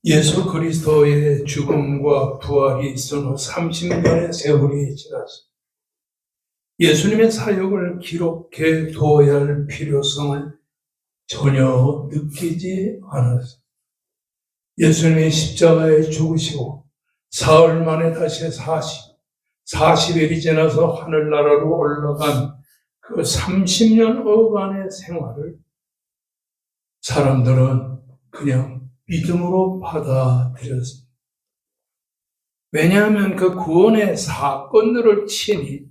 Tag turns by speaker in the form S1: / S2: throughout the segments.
S1: 예수 그리스도의 죽음과 부활이 있은 후 30년의 세월이 지났습니다. 예수님의 사역을 기록해 두어야 할 필요성을 전혀 느끼지 않았습니다. 예수님이 십자가에 죽으시고 사흘 만에 다시 40일이 지나서 하늘나라로 올라간 그 30년여간의 생활을 사람들은 그냥 믿음으로 받아들였습니다. 왜냐하면 그 구원의 사건들을 친히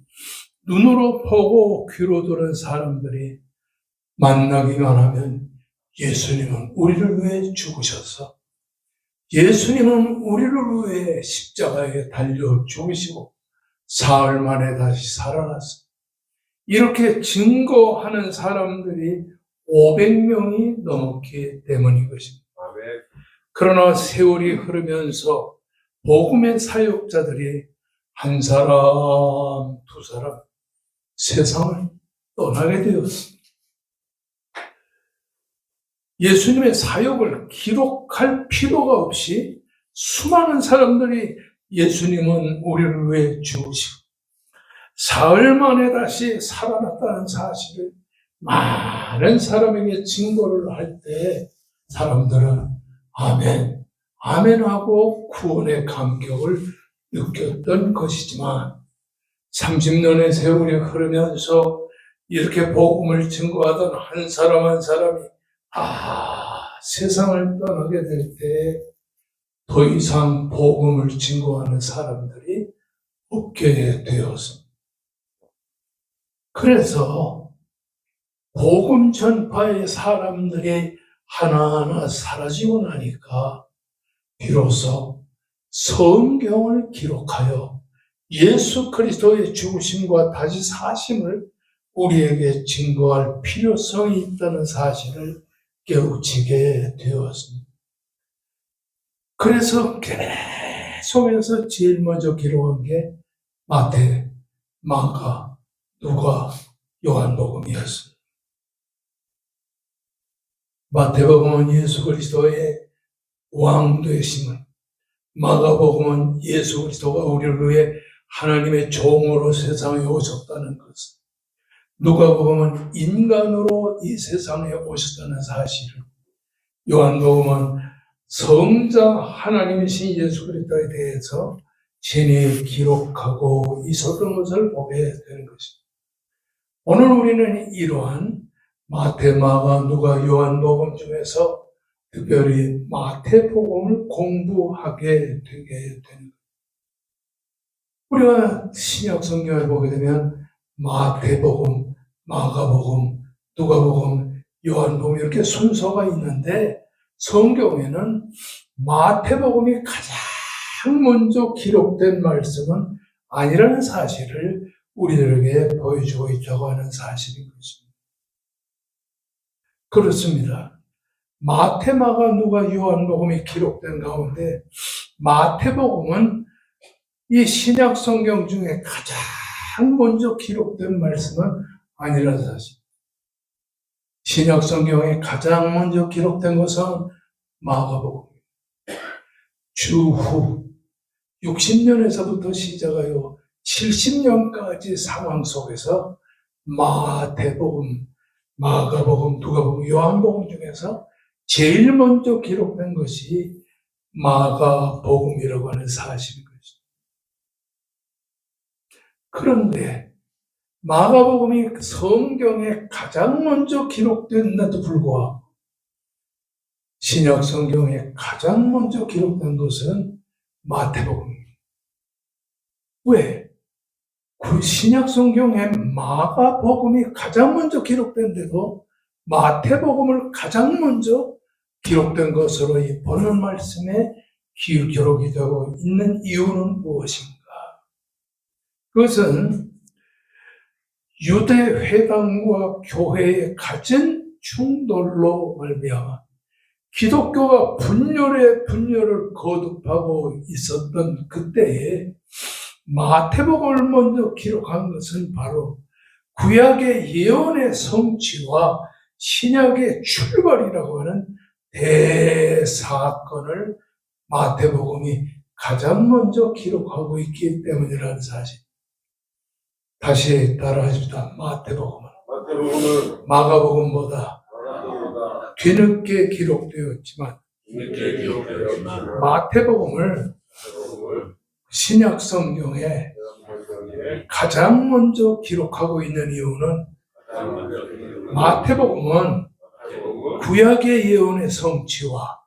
S1: 눈으로 보고 귀로 들은 사람들이 만나기만 하면 예수님은 우리를 위해 죽으셔서 예수님은 우리를 위해 십자가에 달려 죽으시고 사흘 만에 다시 살아났습니다. 이렇게 증거하는 사람들이 500명이 넘었기 때문인 것입니다. 그러나 세월이 흐르면서 복음의 사역자들이 한 사람, 두 사람 세상을 떠나게 되었습니다. 예수님의 사역을 기록할 필요가 없이 수많은 사람들이 예수님은 우리를 위해 죽으시고 사흘 만에 다시 살아났다는 사실을 많은 사람에게 증거를 할 때 사람들은 아멘, 아멘 하고 구원의 감격을 느꼈던 것이지만 30년의 세월이 흐르면서 이렇게 복음을 증거하던 한 사람 한 사람이 세상을 떠나게 될 때 더 이상 복음을 증거하는 사람들이 없게 되었습니다. 그래서 복음 전파의 사람들이 하나하나 사라지고 나니까 비로소 성경을 기록하여 예수 그리스도의 죽으심과 다시 사심을 우리에게 증거할 필요성이 있다는 사실을 깨우치게 되었습니다. 그래서 계속해서 제일 먼저 기록한 게 마태, 마가, 누가, 요한복음이었습니다. 마태복음은 예수 그리스도의 왕 되심을, 마가복음은 예수 그리스도가 우리를 위해 하나님의 종으로 세상에 오셨다는 것을, 누가복음은 인간으로 이 세상에 오셨다는 사실을, 요한복음은 성자 하나님이신 예수 그리스도에 대해서 친히 기록하고 있었던 것을 보게 되는 것입니다. 오늘 우리는 이러한 마태, 마가, 누가, 요한복음 중에서 특별히 마태복음을 공부하게 되게 되는 것입니다. 우리가 신약 성경을 보게 되면 마태복음, 마가복음, 누가복음, 요한복음 이렇게 순서가 있는데 성경에는 마태복음이 가장 먼저 기록된 말씀은 아니라는 사실을 우리들에게 보여주고 있다고 하는 사실인 것입니다. 그렇습니다. 마태, 마가, 누가, 요한복음이 기록된 가운데 마태복음은 이 신약 성경 중에 가장 먼저 기록된 말씀은 아니라는 사실. 신약 성경에 가장 먼저 기록된 것은 마가복음입니다. 주후 60년에서부터 시작하여 70년까지 상황 속에서 마태복음, 마가복음, 누가복음, 요한복음 중에서 제일 먼저 기록된 것이 마가복음이라고 하는 사실인 것입니다. 그런데 마가복음이 성경에 가장 먼저 기록됐는데도 불구하고 신약 성경에 가장 먼저 기록된 것은 마태복음입니다. 왜? 그 신약 성경에 마가복음이 가장 먼저 기록된데도 마태복음을 가장 먼저 기록된 것으로 이 본문 말씀에 기록이 되고 있는 이유는 무엇인가? 그것은 유대 회당과 교회의 갖은 충돌로 말미암아 기독교가 분열을 거듭하고 있었던 그때에 마태복음을 먼저 기록한 것은 바로 구약의 예언의 성취와 신약의 출발이라고 하는 대사건을 마태복음이 가장 먼저 기록하고 있기 때문이라는 사실. 다시 따라하십시다. 마태복음은 마가복음보다 뒤늦게 기록되었지만 마태복음을 신약 성경에 가장 먼저 기록하고 있는 이유는 마태복음은 구약의 예언의 성취와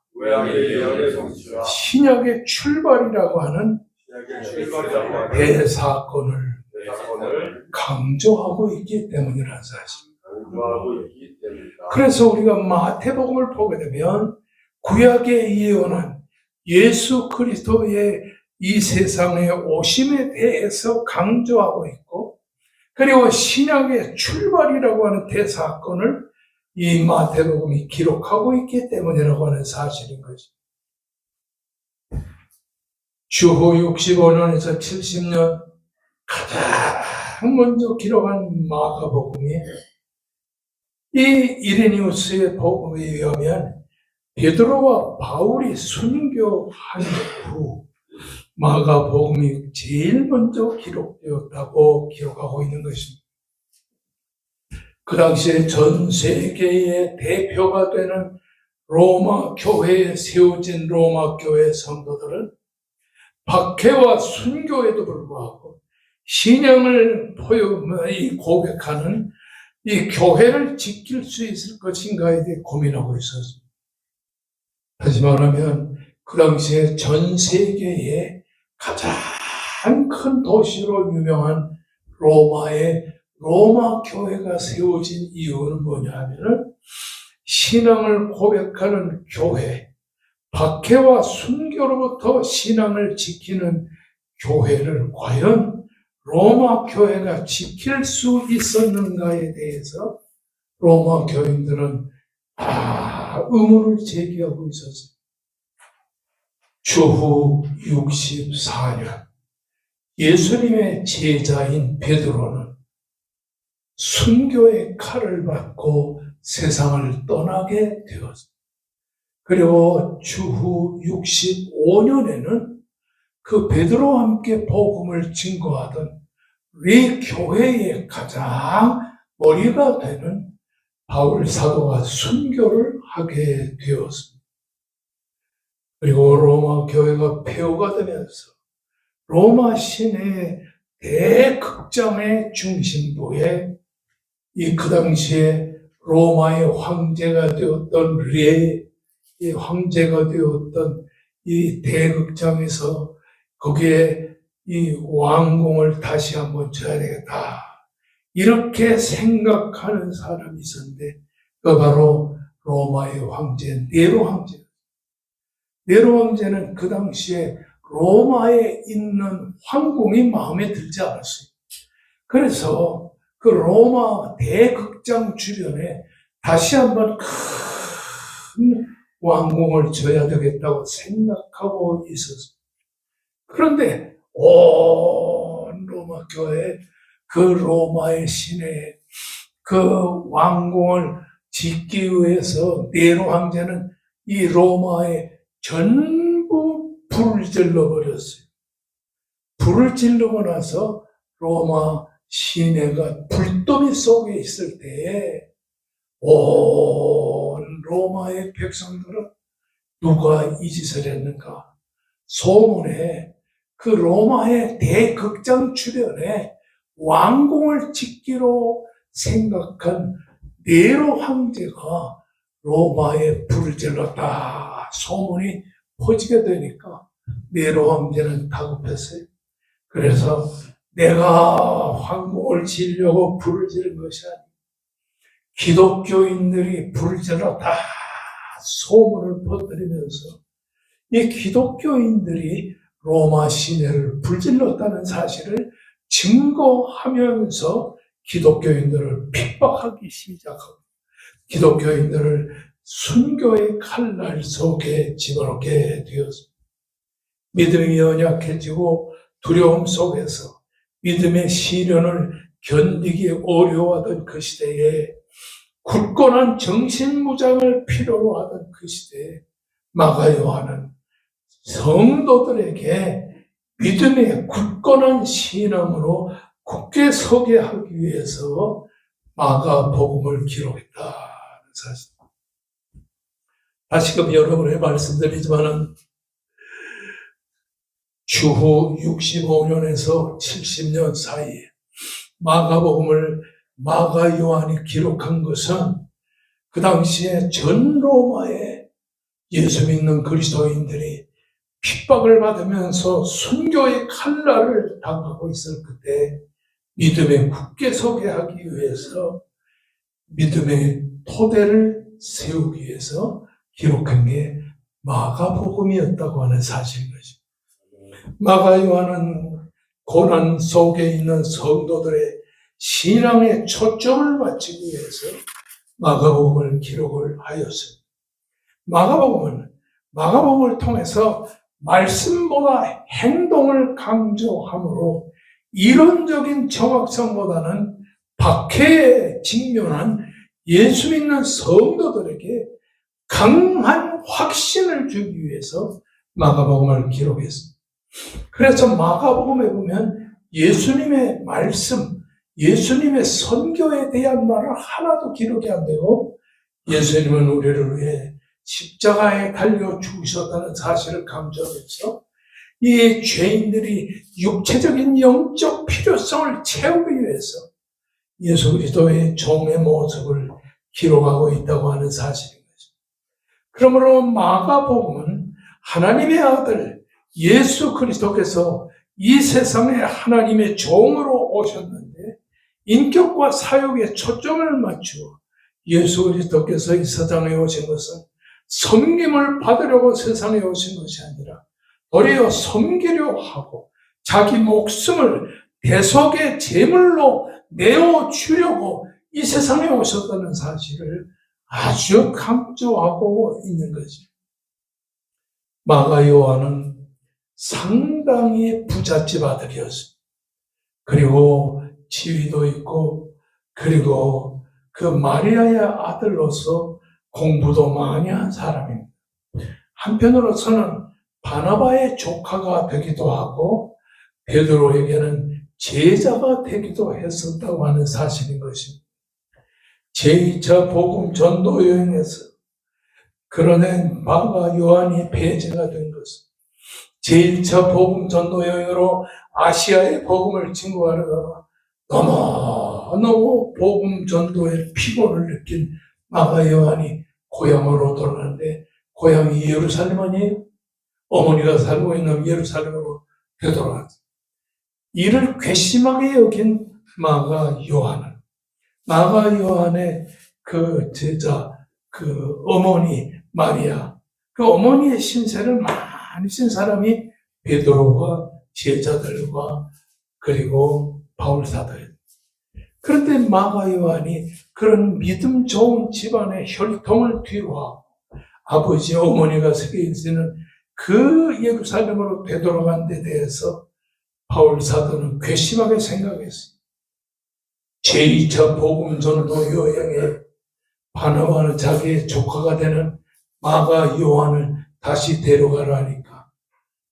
S1: 신약의 출발이라고 하는 대사건을 강조하고 있기 때문이라는 사실. 그래서 우리가 마태복음을 보게 되면 구약에 예언한 예수 그리스도의 이 세상에 오심에 대해서 강조하고 있고, 그리고 신약의 출발이라고 하는 대사건을 이 마태복음이 기록하고 있기 때문이라고 하는 사실인 것입니다. 주후 65년에서 70년 가장 먼저 기록한 마가복음이 이 이레니우스의 복음에 의하면 베드로와 바울이 순교한 후 마가복음이 제일 먼저 기록되었다고 기록하고 있는 것입니다. 그 당시에 전 세계의 대표가 되는 로마 교회에 세워진 로마 교회 성도들은 박해와 순교에도 불구하고 신앙을 고백하는 이 교회를 지킬 수 있을 것인가에 대해 고민하고 있었습니다. 다시 말하면 그 당시에 전 세계의 가장 큰 도시로 유명한 로마의 로마 교회가 세워진 이유는 뭐냐 하면은 신앙을 고백하는 교회, 박해와 순교로부터 신앙을 지키는 교회를 과연 로마 교회가 지킬 수 있었는가에 대해서 로마 교인들은 의문을 제기하고 있었어요. 주후 64년 예수님의 제자인 베드로는 순교의 칼을 받고 세상을 떠나게 되었습니다. 그리고 주후 65년에는 그 베드로와 함께 복음을 증거하던 우리 교회의 가장 머리가 되는 바울 사도가 순교를 하게 되었습니다. 그리고 로마 교회가 폐허가 되면서 로마 시내의 대극장의 중심부에 그 당시에 로마의 황제가 되었던 이 황제가 되었던 이 대극장에서 거기에 이 왕궁을 다시 한번 줘야 되겠다. 이렇게 생각하는 사람이 있었는데, 그 바로 로마의 황제, 네로 황제. 네로 황제는 그 당시에 로마에 있는 황궁이 마음에 들지 않았어요. 그래서 그 로마 대극장 주변에 다시 한번 큰 왕궁을 줘야 되겠다고 생각하고 있었어요. 그런데 온 로마 교회, 그 로마의 시내에 그 왕궁을 짓기 위해서 네로 황제는 이 로마에 전부 불을 질러버렸어요. 불을 질르고 나서 로마 시내가 불더미 속에 있을 때에 온 로마의 백성들은 누가 이 짓을 했는가? 소문에 그 로마의 대극장 주변에 왕궁을 짓기로 생각한 네로 황제가 로마에 불을 질렀다. 소문이 퍼지게 되니까 네로 황제는 다급했어요. 그래서 내가 황궁을 지으려고 불을 지른 것이 아니고 기독교인들이 불을 질렀다. 소문을 퍼뜨리면서 이 기독교인들이 로마 시내를 불질렀다는 사실을 증거하면서 기독교인들을 핍박하기 시작하고 기독교인들을 순교의 칼날 속에 집어넣게 되었습니다. 믿음이 연약해지고 두려움 속에서 믿음의 시련을 견디기 어려워하던 그 시대에 굳건한 정신무장을 필요로 하던 그 시대에 마가 요한은 성도들에게 믿음의 굳건한 신앙으로 굳게 서게 하기 위해서 마가복음을 기록했다는 사실. 다시금 여러분에 말씀드리지만은 주후 65년에서 70년 사이에 마가복음을 마가 요한이 기록한 것은 그 당시에 전 로마의 예수 믿는 그리스도인들이 핍박을 받으면서 순교의 칼날을 당하고 있을 그때 믿음에 굳게 서게 하기 위해서 믿음의 토대를 세우기 위해서 기록한 게 마가복음이었다고 하는 사실인 것입니다. 마가 요한은 고난 속에 있는 성도들의 신앙의 초점을 맞추기 위해서 마가복음을 기록을 하였습니다. 마가복음을 통해서 말씀보다 행동을 강조하므로 이론적인 정확성보다는 박해에 직면한 예수 믿는 성도들에게 강한 확신을 주기 위해서 마가복음을 기록했습니다. 그래서 마가복음에 보면 예수님의 말씀, 예수님의 선교에 대한 말을 하나도 기록이 안 되고 예수님은 우리를 위해 십자가에 달려 죽으셨다는 사실을 강조하면서 이 죄인들이 육체적인 영적 필요성을 채우기 위해서 예수 그리스도의 종의 모습을 기록하고 있다고 하는 사실인 것입니다. 그러므로 마가복음은 하나님의 아들 예수 그리스도께서 이 세상에 하나님의 종으로 오셨는데 인격과 사역에 초점을 맞추어 예수 그리스도께서 이 세상에 오신 것은 섬김을 받으려고 세상에 오신 것이 아니라 도리어 섬기려 하고 자기 목숨을 대속의 제물로 내어주려고 이 세상에 오셨다는 사실을 아주 강조하고 있는 거죠. 마가 요한은 상당히 부잣집 아들이었습니다. 그리고 지위도 있고 그리고 그 마리아의 아들로서 공부도 많이 한 사람입니다. 한편으로서는 바나바의 조카가 되기도 하고 베드로에게는 제자가 되기도 했었다고 하는 사실인 것입니다. 제2차 복음 전도 여행에서 그러는 마가 요한이 배제가 된 것은 제1차 복음 전도 여행으로 아시아의 복음을 증거하려다가 너무 복음 전도에 피곤을 느낀 마가 요한이 고향으로 돌아가는데 고향이 예루살렘 아니에요? 어머니가 살고 있는 예루살렘으로 되돌아갔어요. 이를 괘씸하게 여긴 마가 요한의 그 제자, 그 어머니 마리아, 그 어머니의 신세를 많이 진 사람이 베드로와 제자들과 그리고 바울 사도예요. 그런데 마가 요한이 그런 믿음 좋은 집안의 혈통을 뒤로하고 아버지 어머니가 세계에 있는 그 예루살렘으로 되돌아간 데 대해서 바울 사도는 괘씸하게 생각했어요. 제2차 복음 전도 여행에 바나바는 자기의 조카가 되는 마가 요한을 다시 데려가라니까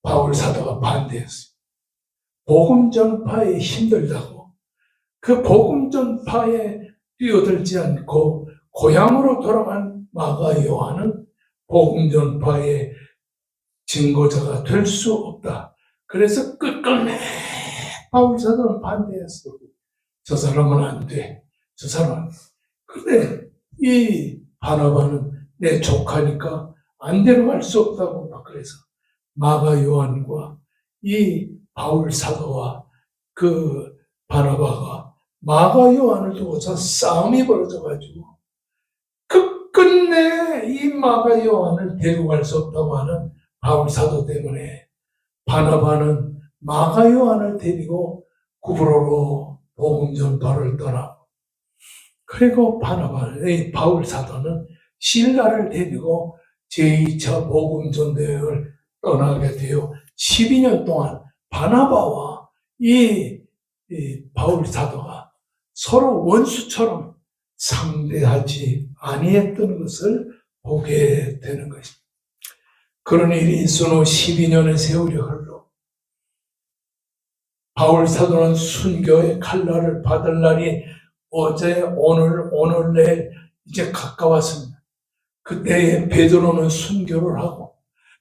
S1: 바울 사도가 반대했어요. 복음 전파에 힘들다고 그 복음 전파에 뛰어들지 않고 고향으로 돌아간 마가 요한은 복음 전파의 증거자가 될 수 없다. 그래서 끝끝내 바울 사도는 반대했어. 저 사람은 안 돼. 저 사람은. 근데 이 바나바는 내 조카니까 안 데려갈 수 없다고 막 그래서 마가 요한과 이 바울 사도와 그 바나바가 마가 요한을 두고서 싸움이 벌어져가지고 끝끝내 이 마가 요한을 데려갈 수 없다고 하는 바울 사도 때문에 바나바는 마가 요한을 데리고 구브로로 복음 전파를 떠나고 그리고 바울 사도는 실라를 데리고 제2차 복음 전도여행을 떠나게 되어 12년 동안 바나바와 이 바울 사도가 서로 원수처럼 상대하지 아니했던 것을 보게 되는 것입니다. 그런 일이 있은 후 12년의 세월이 흘러 바울 사도는 순교의 칼날을 받을 날이 어제, 오늘, 내일 이제 가까웠습니다. 그때에 베드로는 순교를 하고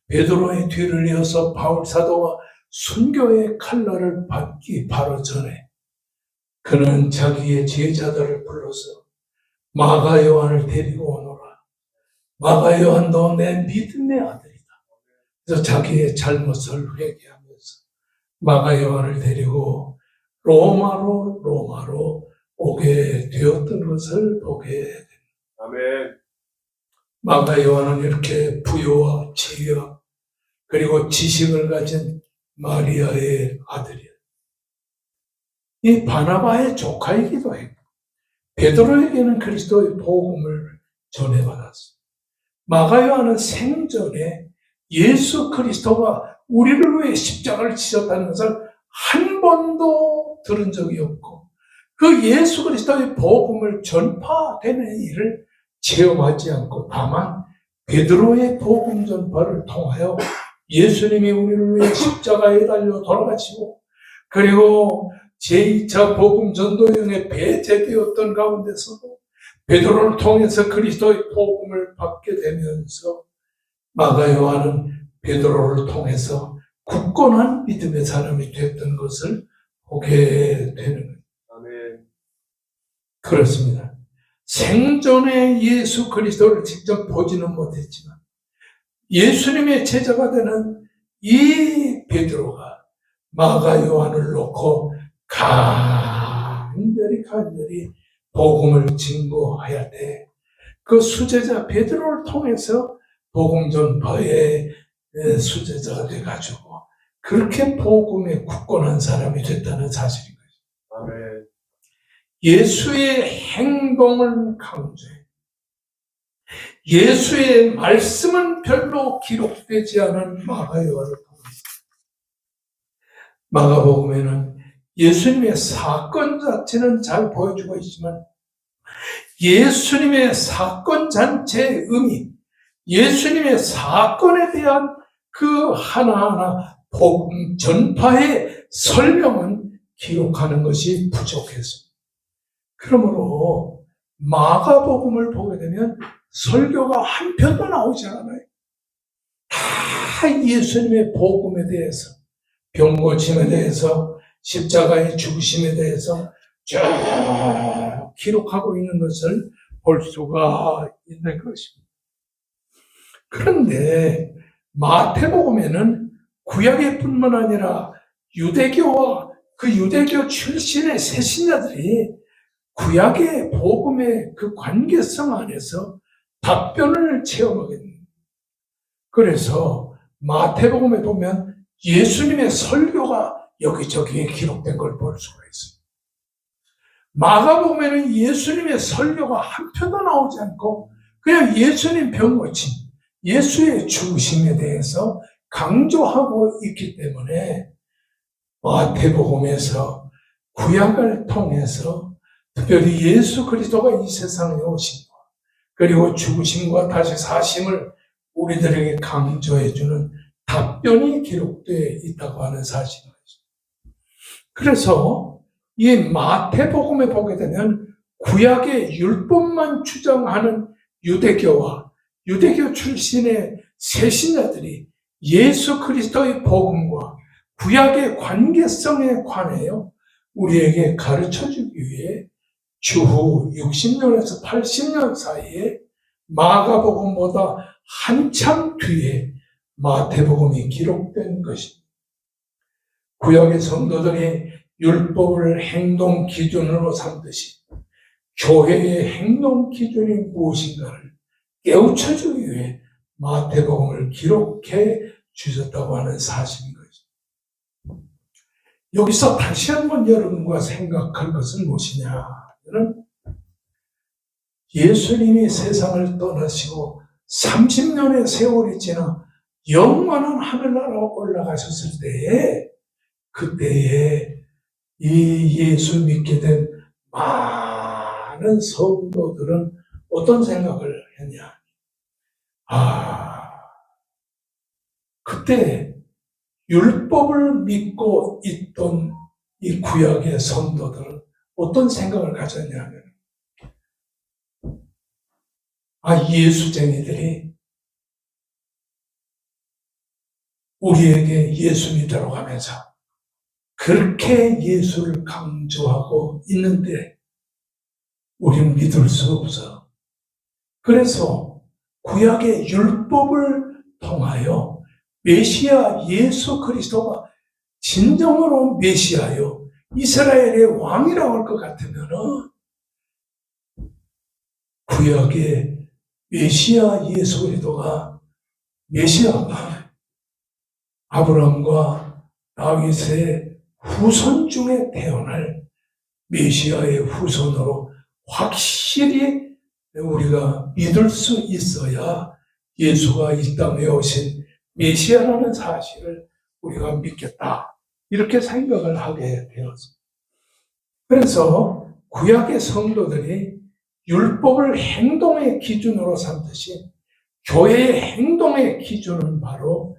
S1: 베드로의 뒤를 이어서 바울 사도가 순교의 칼날을 받기 바로 전에 그는 자기의 제자들을 불러서 마가 요한을 데리고 오너라. 마가 요한도 내 믿음의 아들이다. 그래서 자기의 잘못을 회개하면서 마가 요한을 데리고 로마로 오게 되었던 것을 보게 됩니다.
S2: 아멘.
S1: 마가 요한은 이렇게 부유와 지혜와 그리고 지식을 가진 마리아의 아들이에요. 이 바나바의 조카이기도 해요. 베드로에게는 그리스도의 복음을 전해받았어요. 마가 요한은 생전에 예수 그리스도가 우리를 위해 십자가를 지셨다는 것을 한 번도 들은 적이 없고 그 예수 그리스도의 복음을 전파되는 일을 체험하지 않고 다만 베드로의 복음 전파를 통하여 예수님이 우리를 위해 십자가에 달려 돌아가시고 그리고 제2차 복음 전도여행에 배제되었던 가운데서도 베드로를 통해서 그리스도의 복음을 받게 되면서 마가 요한은 베드로를 통해서 굳건한 믿음의 사람이 됐던 것을 보게 되는 거예요.
S2: 아멘.
S1: 그렇습니다. 생전에 예수 그리스도를 직접 보지는 못했지만 예수님의 제자가 되는 이 베드로가 마가 요한을 놓고 간절히 복음을 증거해야 돼. 그 수제자 베드로를 통해서 복음 전파의 수제자가 돼가지고 그렇게 복음에 굳건한 사람이 됐다는 사실인 거죠.
S2: 아멘.
S1: 예수의 행동을 강조해. 예수의 말씀은 별로 기록되지 않은 마가 요한을 통해서 마가복음에는 예수님의 사건 자체는 잘 보여주고 있지만 예수님의 사건 자체의 의미, 예수님의 사건에 대한 그 하나하나 복음 전파의 설명은 기록하는 것이 부족했습니다. 그러므로 마가복음을 보게 되면 설교가 한 편도 나오지 않아요. 다 예수님의 복음에 대해서, 병고침에 대해서, 십자가의 죽으심에 대해서 쭉 기록하고 있는 것을 볼 수가 있는 것입니다. 그런데 마태복음에는 구약의 뿐만 아니라 유대교와 그 유대교 출신의 새신자들이 구약의 복음의 그 관계성 안에서 답변을 체험하게 됩니다. 그래서 마태복음에 보면 예수님의 설교가 여기저기에 기록된 걸 볼 수가 있어요. 마가복음에는 예수님의 설교가 한 편도 나오지 않고 그냥 예수님 병고침, 예수의 죽으심에 대해서 강조하고 있기 때문에 마태복음에서 구약을 통해서 특별히 예수 그리스도가 이 세상에 오신 것 그리고 죽으심과 다시 사심을 우리들에게 강조해주는 답변이 기록되어 있다고 하는 사실입니다. 그래서 이 마태복음에 보게 되면 구약의 율법만 주장하는 유대교와 유대교 출신의 새신자들이 예수 그리스도의 복음과 구약의 관계성에 관하여 우리에게 가르쳐주기 위해 주후 60년에서 80년 사이에 마가복음보다 한참 뒤에 마태복음이 기록된 것입니다. 구약의 성도들이 율법을 행동 기준으로 삼듯이 교회의 행동 기준이 무엇인가를 깨우쳐주기 위해 마태복음을 기록해 주셨다고 하는 사실인 것입니다. 여기서 다시 한번 여러분과 생각할 것은 무엇이냐? 예수님이 세상을 떠나시고 30년의 세월이 지나 영원한 하늘나라로 올라가셨을 때에 그때에 이 예수 믿게 된 많은 성도들은 어떤 생각을 했냐? 그때 율법을 믿고 있던 이 구약의 성도들은 어떤 생각을 가졌냐면, 예수쟁이들이 우리에게 예수 믿으러 가면서 그렇게 예수를 강조하고 있는데 우리는 믿을 수 없어. 그래서 구약의 율법을 통하여 메시아 예수 그리스도가 진정으로 메시아요, 이스라엘의 왕이라고 할 것 같으면은 구약의 메시아 예수 그리스도가 메시아가 아브라함과 다윗의 후손 중에 태어날 메시아의 후손으로 확실히 우리가 믿을 수 있어야 예수가 이 땅에 오신 메시아라는 사실을 우리가 믿겠다, 이렇게 생각을 하게 되었습니다. 그래서 구약의 성도들이 율법을 행동의 기준으로 삼듯이 교회의 행동의 기준은 바로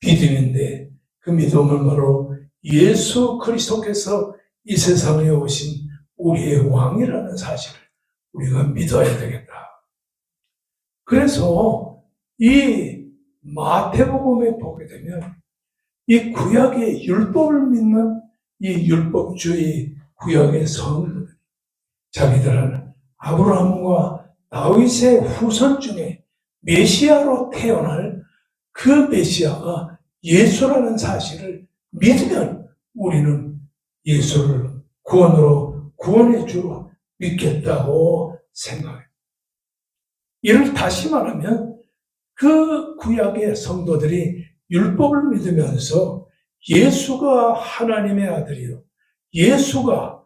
S1: 믿음인데, 그 믿음은 바로 예수 그리스도께서 이 세상에 오신 우리의 왕이라는 사실을 우리가 믿어야 되겠다. 그래서 이 마태복음에 보게 되면 이 구약의 율법을 믿는 이 율법주의 구약의 성도들, 자기들은 아브라함과 다윗의 후손 중에 메시아로 태어날 그 메시아가 예수라는 사실을 믿으면 우리는 예수를 구원으로 구원의 주로 믿겠다고 생각해요. 이를 다시 말하면 그 구약의 성도들이 율법을 믿으면서 예수가 하나님의 아들이요, 예수가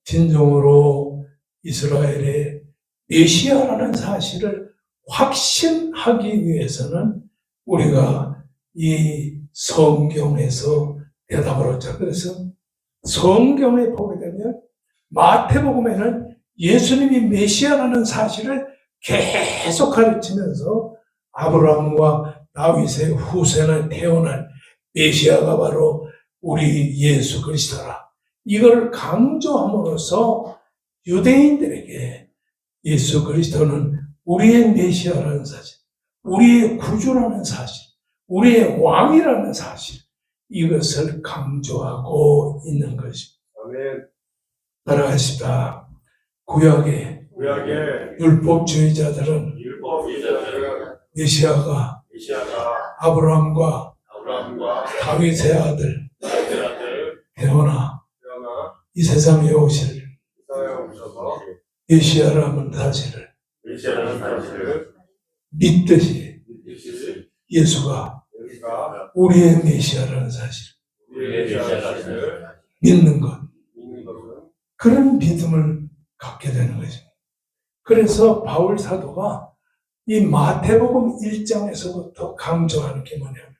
S1: 진정으로 이스라엘의 메시아라는 사실을 확신하기 위해서는 우리가 이 성경에서 대답을 얻자. 그래서 성경에 보게 되면 마태복음에는 예수님이 메시아라는 사실을 계속 가르치면서 아브라함과 다윗의 후손에 태어난 메시아가 바로 우리 예수 그리스도라, 이걸 강조함으로써 유대인들에게 예수 그리스도는 우리의 메시아라는 사실, 우리의 구주라는 사실, 우리의 왕이라는 사실, 이것을 강조하고 있는 것입니다.
S2: 아멘.
S1: 따라하십시다. 구약의 율법주의자들은 메시아가 아브라함과 다윗의 아들 태어나 이 세상에 오실 메시아라는 사실을 믿듯이 예수가 우리의 메시아라는 사실 믿는 것, 그런 믿음을 갖게 되는 것입니다. 그래서 바울 사도가 이 마태복음 1장에서부터 강조하는 게 뭐냐면,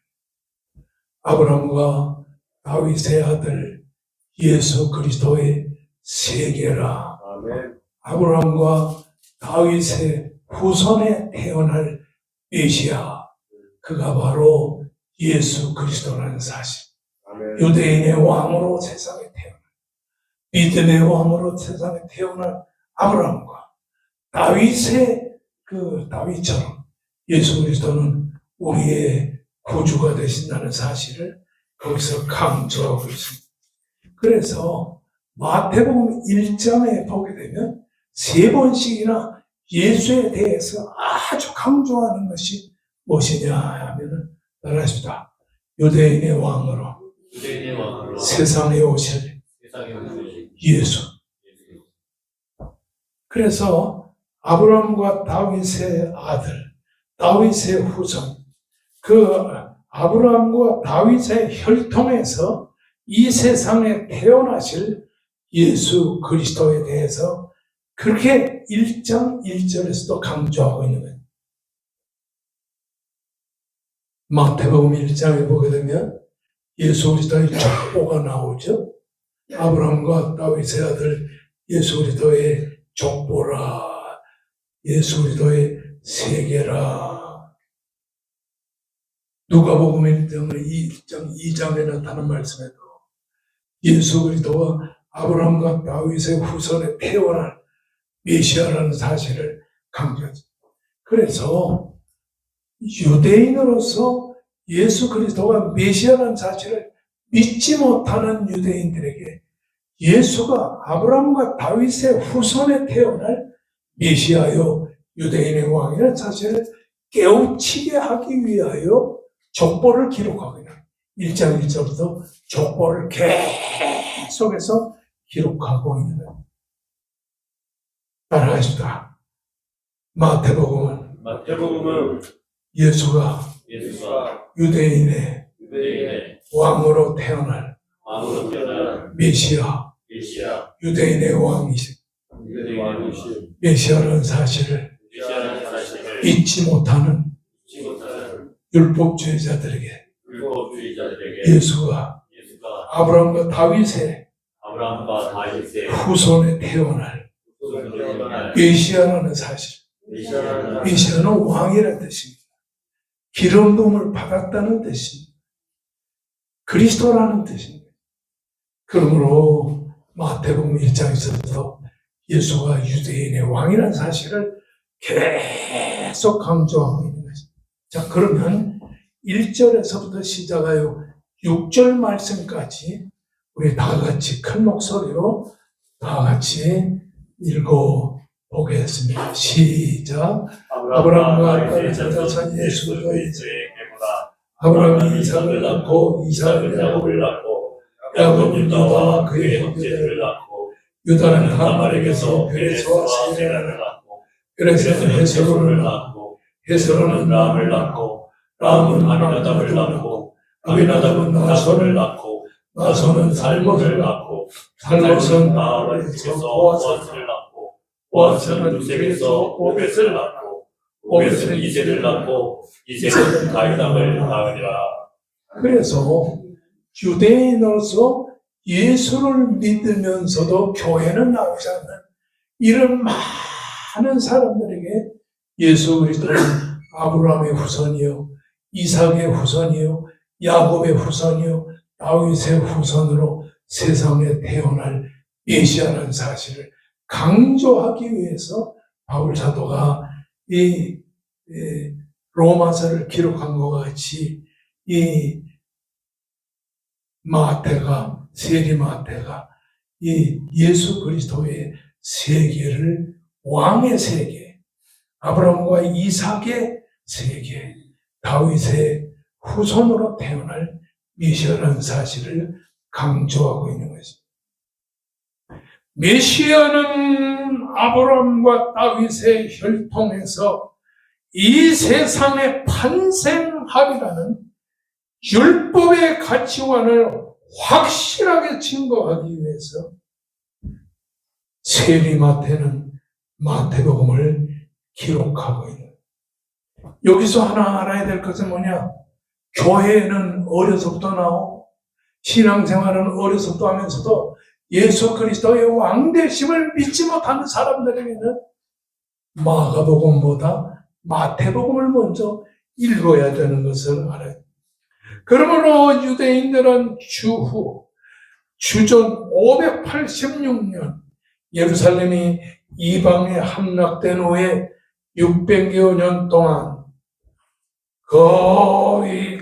S1: 아브라함과 다윗의 아들 예수 그리스도의 세계라. 아브라함과 다윗의 후손에 태어날 메시아, 그가 바로 예수 그리스도라는 사실. 유대인의 왕으로 세상에 태어난, 믿음의 왕으로 세상에 태어난 아브라함과 다윗의 다윗처럼 예수 그리스도는 우리의 구주가 되신다는 사실을 거기서 강조하고 있습니다. 그래서 마태복음 1장에 보게 되면 3번씩이나 예수에 대해서 아주 강조하는 것이 무엇이냐 하면은, 따라하십시다. 유대인의 왕으로 세상에 오실 예수. 그래서 아브라함과 다윗의 아들, 다윗의 후손, 그 아브라함과 다윗의 혈통에서 이 세상에 태어나실 예수 그리스도에 대해서 그렇게 1장 1절에서도 강조하고 있는 거예요. 마태복음 1장에 보게 되면 예수 그리스도의 족보가 나오죠. 아브라함과 다윗의 아들 예수 그리스도의 족보라, 예수 그리스도의 세계라. 누가복음 1장 2장에 나타난 말씀에도 예수 그리스도가 아브라함과 다윗의 후손에 태어난 메시아라는 사실을 강조하죠. 그래서 유대인으로서 예수 그리스도가 메시아라는 사실을 믿지 못하는 유대인들에게 예수가 아브라함과 다윗의 후손에 태어날 메시아요 유대인의 왕이라는 사실을 깨우치게 하기 위하여 족보를 기록하고 있는 1장 1절부터 족보를 계속해서 기록하고 있는 거예요. 따라하십시다. 마태복음은 예수가 유대인의 왕으로 태어날 메시아, 유대인의 왕이신 메시아라는 사실을 잊지 못하는 율법주의자들에게 예수가 아브라함과 다윗의 후손에 태어날 메시아라는 사실, 메시아는 왕이라는 뜻입니다. 기름 부음을 받았다는 뜻입니다. 그리스도라는 뜻입니다. 그러므로 마태복음 1장에서도 예수가 유대인의 왕이라는 사실을 계속 강조하고 있는 것입니다. 자, 그러면 1절에서부터 시작하여 6절 말씀까지 우리 다 같이 큰 목소리로 다 같이 읽어보겠습니다. 시작. 아브라함과 다윗의 자손 예수 그리스도의 아브라함이 이삭을 낳고 이삭은 야곱을 낳고 야곱은 유다와 그의 형제들을 낳고 유다는 다말에게서 베레스와 세레를 낳고 베레스는 헤스론을 낳고 헤스론은 람을 낳고 람은 아미나답을 낳고 아미나답은 나손을 낳고 나손은 살못을 낳고 살못은 나아라에서 보아스를 낳고 보아스는 루셈에서 오벳을 낳고 오벳은 이새를 낳고 이새는 가이남을 낳으니라. 그래서 유대인으로서 예수를 믿으면서도 교회는 나오지 않는 이런 많은 사람들에게 예수 그리스도는 아브라함의 후손이요 이삭의 후손이요 야곱의 후손이요 다윗의 후손으로 세상에 태어날 메시아라는 사실을 강조하기 위해서 바울 사도가 이 로마서를 기록한 것 같이 이 마태가 세리마태가 이 예수 그리스도의 세계를 왕의 세계, 아브라함과 이삭의 세계, 다윗의 후손으로 태어날 메시아라는 사실을 강조하고 있는 것입니다. 메시아는 아브라함과 다윗의 혈통에서 이 세상에 탄생하리라는 율법의 가치관을 확실하게 증거하기 위해서 세리마태는 마태복음을 기록하고 있는 거예요. 여기서 하나 알아야 될 것은 뭐냐? 교회는 어려서부터 나오고 신앙생활은 어려서부터 하면서도 예수 그리스도의 왕되심을 믿지 못하는 사람들에게는 마가복음보다 마태복음을 먼저 읽어야 되는 것을 알아요. 그러므로 유대인들은 주전 586년 예루살렘이 이방에 함락된 후에 600여 년 동안 거의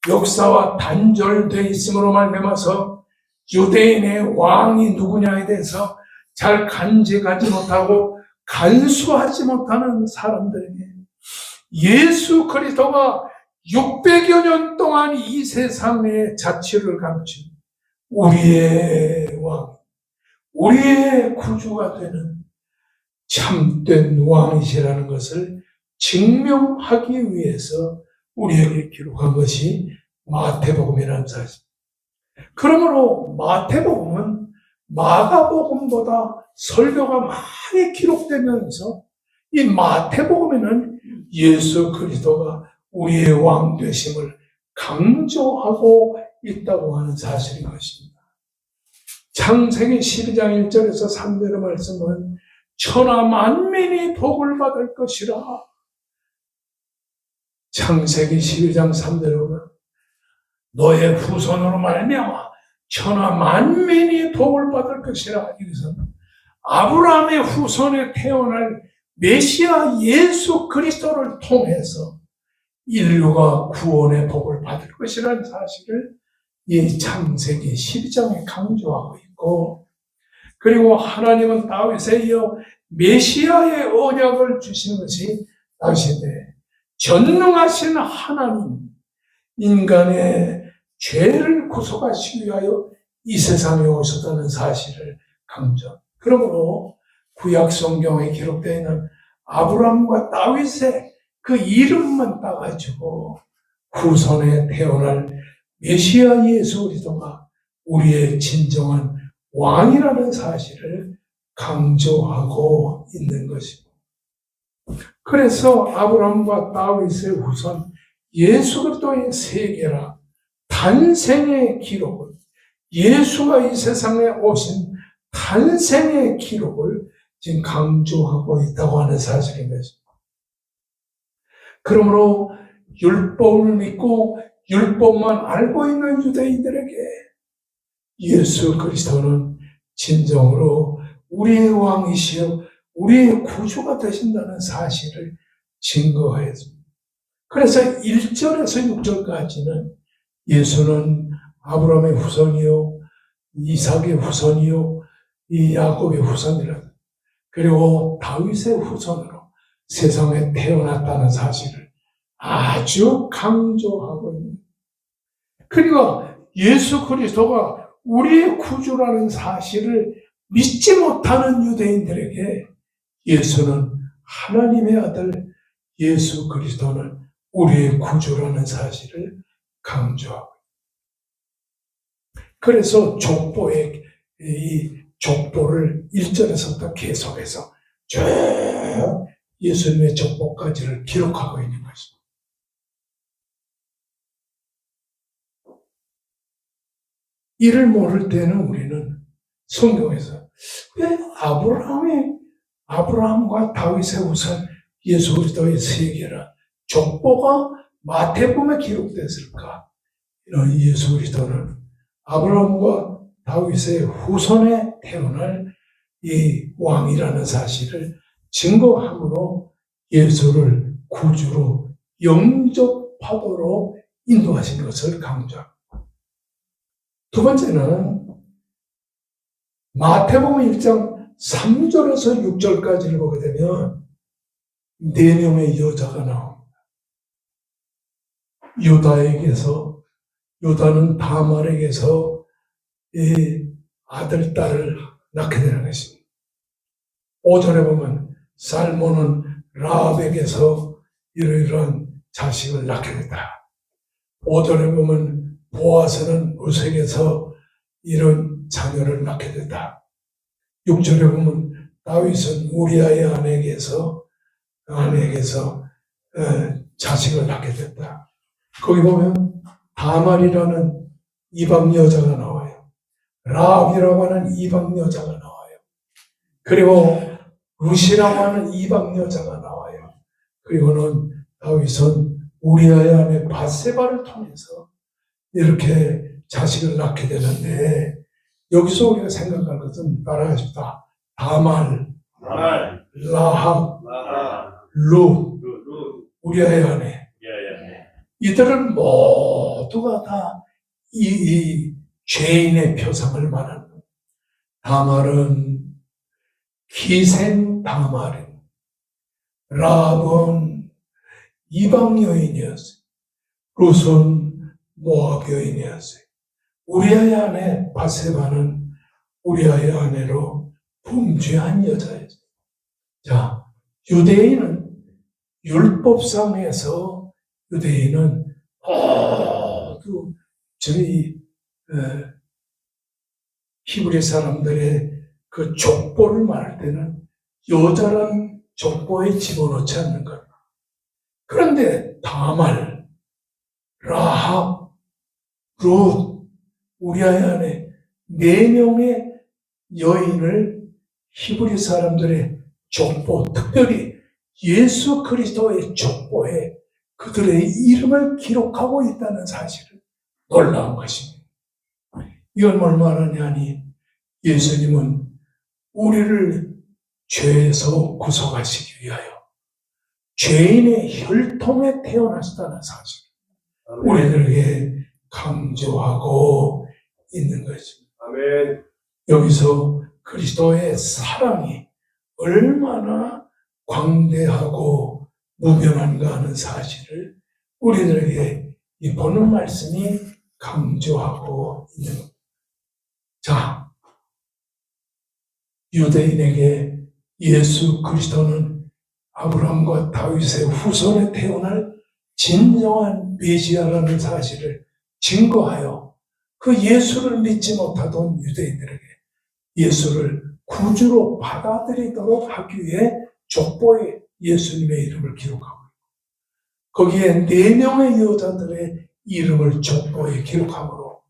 S1: 역사와 단절되어 있음으로 말미암아서 유대인의 왕이 누구냐에 대해서 잘 간직하지 못하고 간수하지 못하는 사람들에게 예수 그리스도가 600여 년 동안 이 세상의 자치를 감춘 우리의 왕, 우리의 구주가 되는 참된 왕이시라는 것을 증명하기 위해서 우리에게 기록한 것이 마태복음이라는 사실. 그러므로 마태복음은 마가복음보다 설교가 많이 기록되면서 이 마태복음에는 예수 그리스도가 우리의 왕 되심을 강조하고 있다고 하는 사실인 것입니다. 창세기 12장 1절에서 3절의 말씀은 천하 만민이 복을 받을 것이라. 창세기 12장 3절에 보면 너의 후손으로 말미암아 천하 만민이 복을 받을 것이라. 여기서 아브라함의 후손에 태어날 메시아 예수 그리스도를 통해서 인류가 구원의 복을 받을 것이라는 사실을 이 창세기 12장에 강조하고 있고, 그리고 하나님은 다윗에 이어 메시아의 언약을 주신 것이 다윗인데, 전능하신 하나님, 인간의 죄를 구속하시기 위하여 이 세상에 오셨다는 사실을 강조. 그러므로 구약 성경에 기록되어 있는 아브라함과 다윗의 그 이름만 따가지고 후손에 태어날 메시아 예수 그리스도가 우리의 진정한 왕이라는 사실을 강조하고 있는 것입니다. 그래서 아브라함과 다윗의 후손 예수 그리스도의 세계라, 탄생의 기록을, 예수가 이 세상에 오신 탄생의 기록을 지금 강조하고 있다고 하는 사실인 것입니다. 그러므로 율법을 믿고 율법만 알고 있는 유대인들에게 예수 그리스도는 진정으로 우리의 왕이시여 우리의 구주가 되신다는 사실을 증거했습니다. 그래서 1절에서 6절까지는 예수는 아브라함의 후손이요, 이삭의 후손이요, 이 야곱의 후손이라, 그리고 다윗의 후손으로 세상에 태어났다는 사실을 아주 강조하고 있습니다. 그리고 예수 그리스도가 우리의 구주라는 사실을 믿지 못하는 유대인들에게 예수는 하나님의 아들 예수 그리스도는 우리의 구주라는 사실을 강조하고 있습니다. 그래서 족보의 이 족보를 1절에서부터 계속해서 쭉 예수님의 족보까지를 기록하고 있는 것입니다. 이를 모를 때는 우리는 성경에서 왜 아브라함과 다윗의 후손 예수 그리스도의 세계라 족보가 마태복음에 기록됐을까? 이런 예수 그리스도는 아브라함과 다윗의 후손에 태어날 이 왕이라는 사실을 증거함으로 예수를 구주로 영접하도록 인도하신 것을 강조합니다. 두 번째는 마태복음 1장 3절에서 6절까지를 보게 되면 4명의 여자가 나옵니다. 유다는 다말에게서 이 아들, 딸을 낳게 되는 것입니다. 5절에 보면 살몬은 라합에게서 이러이러한 자식을 낳게 됐다. 5절에 보면 보아스는 루색에서 이런 자녀를 낳게 됐다. 6절에 보면 다윗은 우리아의 아내에게서 자식을 낳게 됐다. 거기 보면 다말이라는 이방 여자가 나와요. 라합이라고 하는 이방 여자가 나와요. 그리고 루시라고 하는 이방 여자가 나와요. 그리고는 다윗은 우리아의 아내 밧세바를 통해서 이렇게 자식을 낳게 되는데, 여기서 우리가 생각할 것은 따라하십시다. 다말, 라합, 룻, 우리아의 아내. 이들은 모두가 다 이 죄인의 표상을 말하는 거예요. 다말은 기생 다말인, 라합은 이방 여인이었어요. 룻은 모압 여인이었어요. 우리아의 아내 밧세바는 우리아의 아내로 범죄한 여자였어요. 자, 율법상에서 유대인은 모두 저희 히브리 사람들의 그 족보를 말할 때는 여자란 족보에 집어넣지 않는 것. 그런데 다말, 라합, 룻, 우리아의 아내 4명의 여인을 히브리 사람들의 족보, 특별히 예수 그리스도의 족보에 그들의 이름을 기록하고 있다는 사실을 놀라운 것입니다. 이건 뭘 말하냐니 예수님은 우리를 죄에서 구속하시기 위하여 죄인의 혈통에 태어나셨다는 사실 우리들에게 강조하고 있는 것입니다.
S2: 아멘.
S1: 여기서 그리스도의 사랑이 얼마나 광대하고 무변한가 하는 사실을 우리들에게 이 보는 말씀이 강조하고 있는 겁니다. 자, 유대인에게 예수 그리스도는 아브라함과 다윗의 후손에 태어날 진정한 메시아라는 사실을 증거하여 그 예수를 믿지 못하던 유대인들에게 예수를 구주로 받아들이도록 하기 위해 족보에 예수님의 이름을 기록하고 있고 거기에 4명의 여자들의 이름을 족보에 기록하므로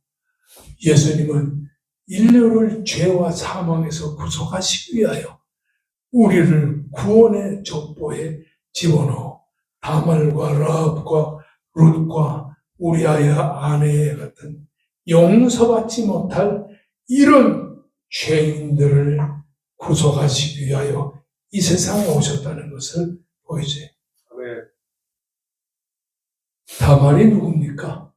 S1: 예수님은 인류를 죄와 사망에서 구속하시기 위하여 우리를 구원의 족보에 집어넣어 다말과 라합과 룻과 우리아의 아내 같은 용서받지 못할 이런 죄인들을 구속하시기 위하여 이 세상에 오셨다는 것을 보여줘요.
S2: 아멘.
S1: 다말이 누굽니까?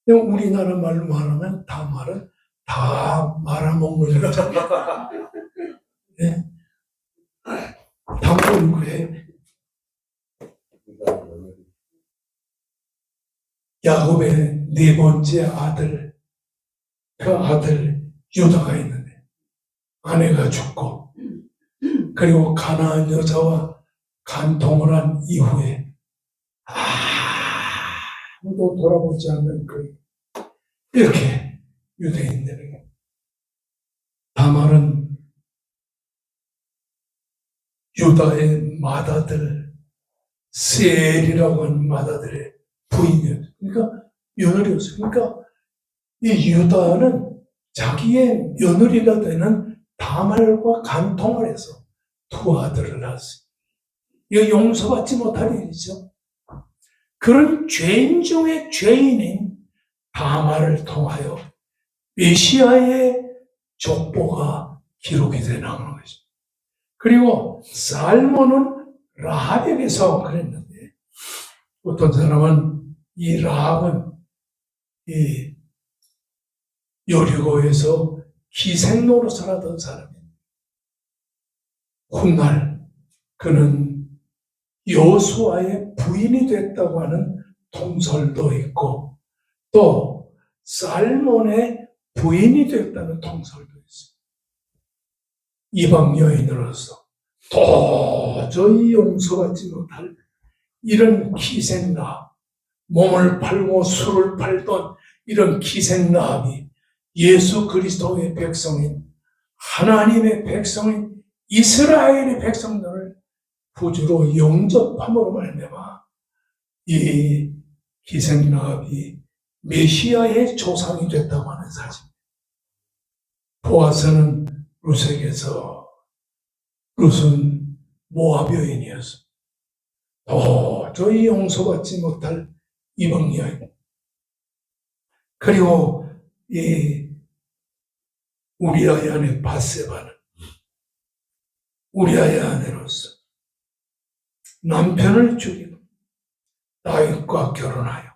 S1: 그냥 우리나라 말로 말하면 다말은 다 말아먹는 거잖아요. 네? 다말은 야곱의 4번째 아들, 그 아들 유다가 있는데 아내가 죽고 그리고 가나안 여자와 간통을 한 이후에 아무도 돌아보지 않는 이렇게 유대인들에게 다말은 유다의 맏아들 세엘이라고 하는 맏아들의 부인이었어요. 그러니까 며느리였어요. 그러니까 이 유다는 자기의 며느리가 되는 다말과 간통을 해서 2 아들을 낳았어요. 이거 용서받지 못할 일이죠. 그런 죄인 중에 죄인인 다말을 통하여 메시아의 족보가 기록이 되어 나오는 것입니다. 그리고 살몬은 라합에게서 그랬는데 어떤 사람은 이 라합은 이 여리고에서 기생 노릇을 하던 사람입니다. 훗날 그는 여수아의 부인이 됐다고 하는 통설도 있고 또 살몬의 부인이 됐다는 통설도 있어요. 이방 여인으로서 도저히 용서받지 못할 이런 기생라합, 몸을 팔고 술을 팔던 이런 기생라합이 예수 그리스도의 백성인 하나님의 백성인 이스라엘의 백성들을 구주로 영접함으로 말미암아 이 기생라합이 메시아의 조상이 됐다고 하는 사실. 보아스는 룻에게서 룻은 모압 여인이었어. 도저히 용서받지 못할 이방 여인. 그리고 이 우리아의 아내 바세바는 우리아의 아내로서 남편을 죽이고 다윗과 결혼하여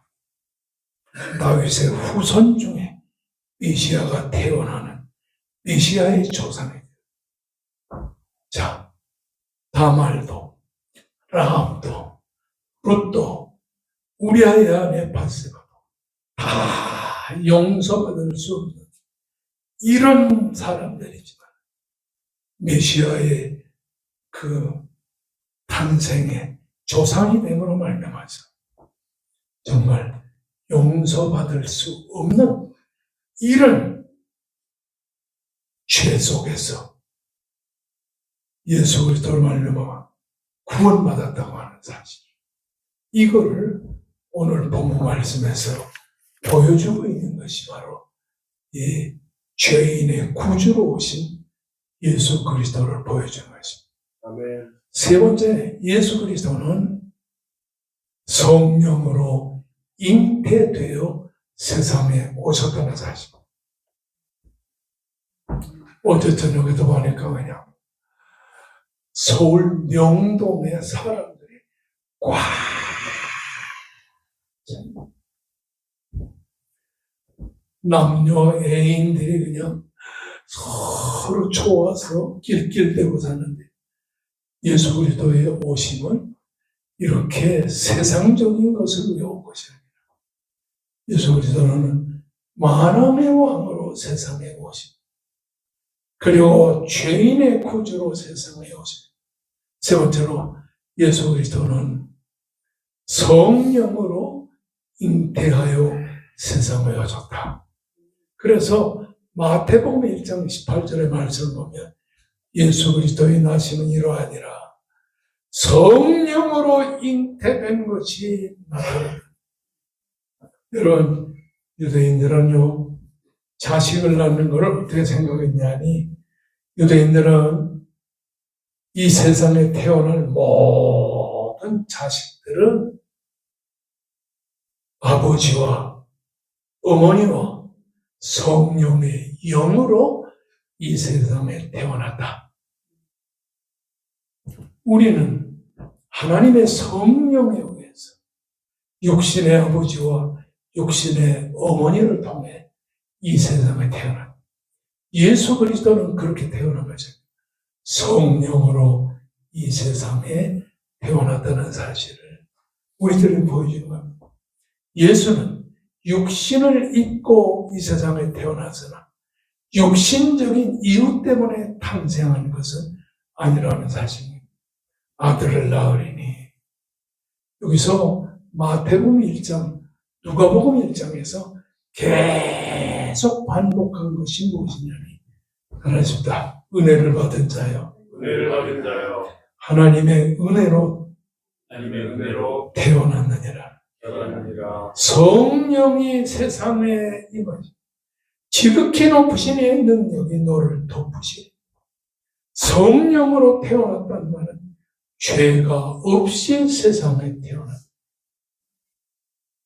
S1: 다윗의 후손 중에 메시아가 태어나는 메시아의 조상이 되었다. 자, 다말도 라합도 룻도 우리아의 아내 바세바도 다 용서받을 수 없는 이런 사람들이지만 메시아의 그 탄생의 조상이 됨으로 말미암아서 정말 용서받을 수 없는 이런 죄 속에서 예수 그리스도를 말미암아 구원받았다고 하는 사실. 이거를 오늘 본문 말씀에서 보여주고 있는 것이 바로 이 죄인의 구주로 오신 예수 그리스도를 보여준 것입니다.
S2: 아멘.
S1: 세 번째, 예수 그리스도는 성령으로 잉태되어 세상에 오셨다는 사실. 어제 저녁에도 보니까 그냥 서울 명동의 사람들이 꽉 남녀 애인들이 그냥 서로 좋아서 낄낄대고 사는데 예수 그리스도의 오심은 이렇게 세상적인 것을 위한 것이 아니라 예수 그리스도는 만왕의 왕으로 세상에 오심, 그리고 죄인의 구주로 세상에 오심. 세 번째로 예수 그리스도는 성령으로 잉태하여 세상에 오셨다. 그래서 마태복음 1장 18절의 말씀을 보면 예수 그리스도의 나심은 이러하니라. 성령으로 잉태된 것이 나라. 여러분, 유대인들은요, 자식을 낳는 걸 어떻게 생각했냐니, 유대인들은 이 세상에 태어날 모든 자식들은 아버지와 어머니와 성령의 영으로 이 세상에 태어났다. 우리는 하나님의 성령에 의해서 육신의 아버지와 육신의 어머니를 통해 이 세상에 태어났다. 예수 그리스도는 그렇게 태어난 거죠. 성령으로 이 세상에 태어났다는 사실을 우리들이 보여주는 겁니다. 예수는 육신을 입고 이 세상에 태어났으나 육신적인 이유 때문에 탄생한 것은 아니라는 사실입니다. 아들을 낳으리니. 여기서 마태복음 1장, 누가복음 1장에서 계속 반복한 것이 무엇이냐니 하나님입니다. 은혜를 받은 자요.
S2: 은혜를 받은 자요.
S1: 하나님의 은혜로 태어났느니라.
S2: 태어났느니라.
S1: 성령이 세상에 임하시 지극히 높으신 이의 능력이 너를 덮으시리. 성령으로 태어났다는 말은 죄가 없이 세상에 태어났다.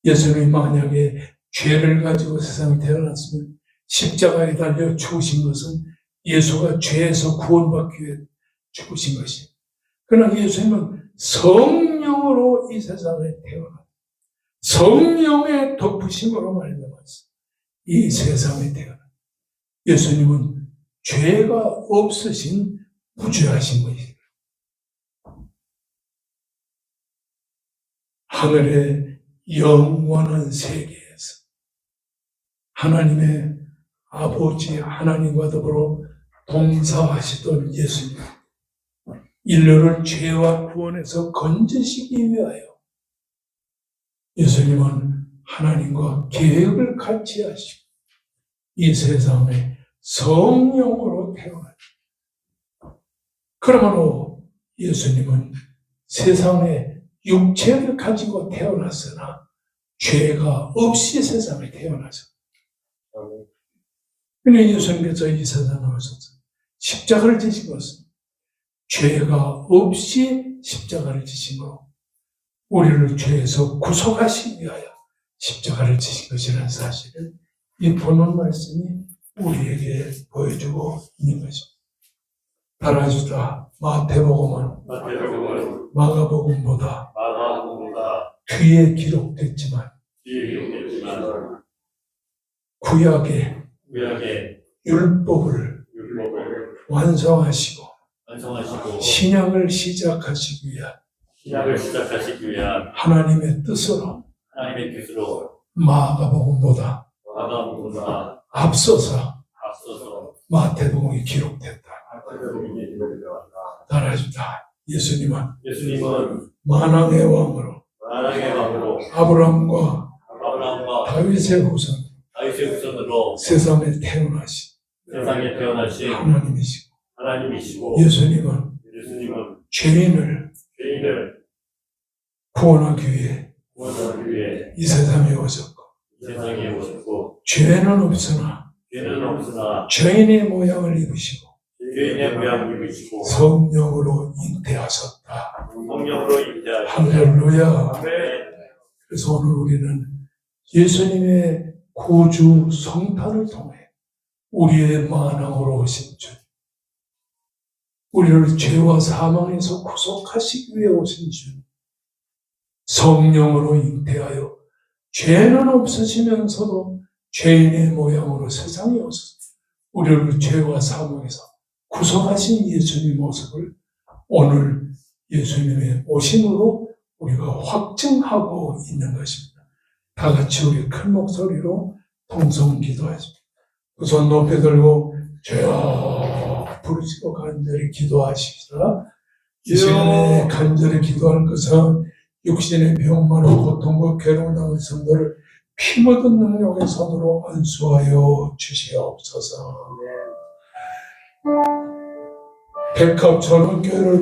S1: 예수님이 만약에 죄를 가지고 세상에 태어났으면 십자가에 달려 죽으신 것은 예수가 죄에서 구원받기 위해 죽으신 것이에요. 그러나 예수님은 성령으로 이 세상에 태어났다. 성령의 덮으심으로 말미암아서 이 세상에 태어났다. 예수님은 죄가 없으신 무죄하신 것이에요. 하늘의 영원한 세계에서 하나님의 아버지 하나님과 더불어 동사하시던 예수님, 인류를 죄와 구원에서 건지시기 위하여 예수님은 하나님과 계획을 같이 하시고 이 세상에 성령으로 태어났다. 그러므로 예수님은 세상에 육체를 가지고 태어났으나 죄가 없이 세상에 태어나서 그런데 예수님께서 이 세상에 오셔서 십자가를 지신 것은 죄가 없이 십자가를 지심으로 우리를 죄에서 구속하시기 위하여 십자가를 지신 것이라는 사실을 이 본문 말씀이 우리에게 보여주고 있는 것입니다. 따라주다 마태복음은 마가복음보다 뒤에 기록됐지만 구약의 율법을 완성하시고 신약을 시작하시기 위한 하나님의 뜻으로 마가복음보다 앞서서 마태복음이 기록됐다. 따라주다. 예수님은 만왕의 왕으로 아브라함과 다윗의 후손으로 세상에 태어나신 하나님이시고 예수님은 죄인을 구원하기 위해 이 세상에 오셨고 죄는 없으나 죄인의 모양을 입으시고 성령으로 잉태하셨다. 할렐루야. 그래서 오늘 우리는 예수님의 구주 성탄을 통해 우리의 만왕으로 오신 주, 우리를 죄와 사망에서 구속하시기 위해 오신 주, 성령으로 잉태하여 죄는 없으시면서도 죄인의 모양으로 세상에 오셔서 우리를 죄와 사망에서 구속하신 예수님 모습을 오늘 예수님의 오심으로 우리가 확증하고 있는 것입니다. 다 같이 우리 큰 목소리로 통성 기도하십니다. 두 손 높이 들고 주여 부르시고 간절히 기도하시라. 이 시간에 간절히 기도할 것은 육신의 병만으로 고통과 괴로움을 당한 성도를 피 묻은 능력의 손으로 안수하여 주시옵소서. 백합 전원교회를